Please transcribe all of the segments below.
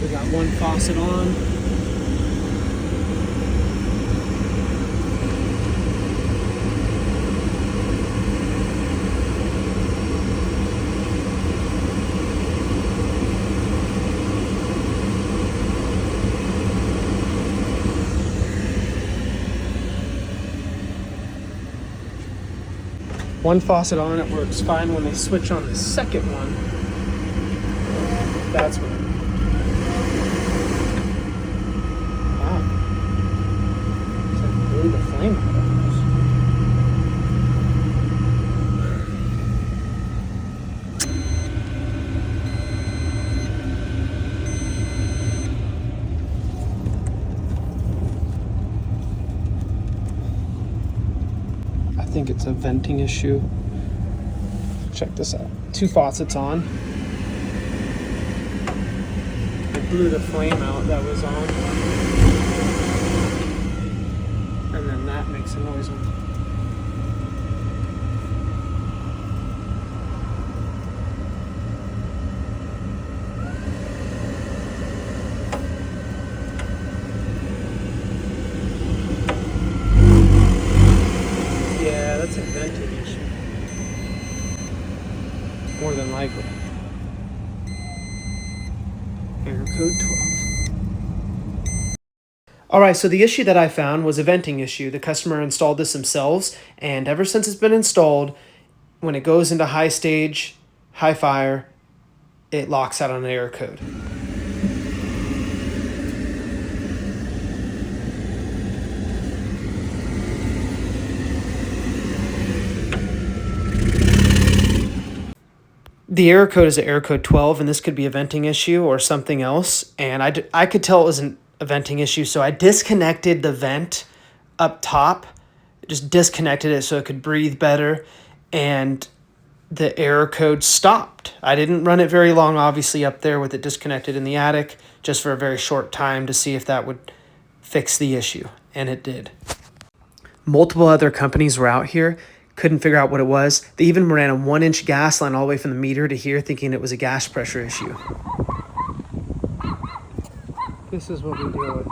We got one faucet on. One faucet on, it works fine. When they switch on the second one, that's when. Wow. It's like blew the flame out of I think it's a venting issue. Check this out. Two faucets on. It blew the flame out that was on. And then that makes a noise on. That's a venting issue. More than likely. Error code 12. Alright, so the issue that I found was a venting issue. The customer installed this themselves, and ever since it's been installed, when it goes into high stage, high fire, it locks out on an error code. The error code is an error code 12, and this could be a venting issue or something else. And I could tell it was a venting issue, so I disconnected the vent up top. Just disconnected it so it could breathe better, and the error code stopped. I didn't run it very long, obviously, up there with it disconnected in the attic, just for a very short time to see if that would fix the issue, and it did. Multiple other companies were out here. Couldn't figure out what it was. They even ran a 1-inch gas line all the way from the meter to here, thinking it was a gas pressure issue. This is what we deal with.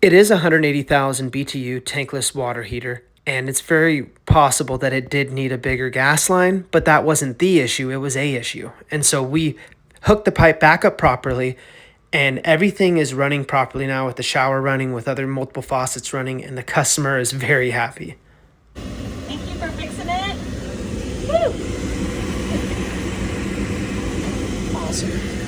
It is a 180,000 BTU tankless water heater, and it's very possible that it did need a bigger gas line, but that wasn't the issue, it was a issue. And so we hooked the pipe back up properly, and everything is running properly now with the shower running, with other multiple faucets running, and the customer is very happy. Thank you for fixing it. Woo! Awesome.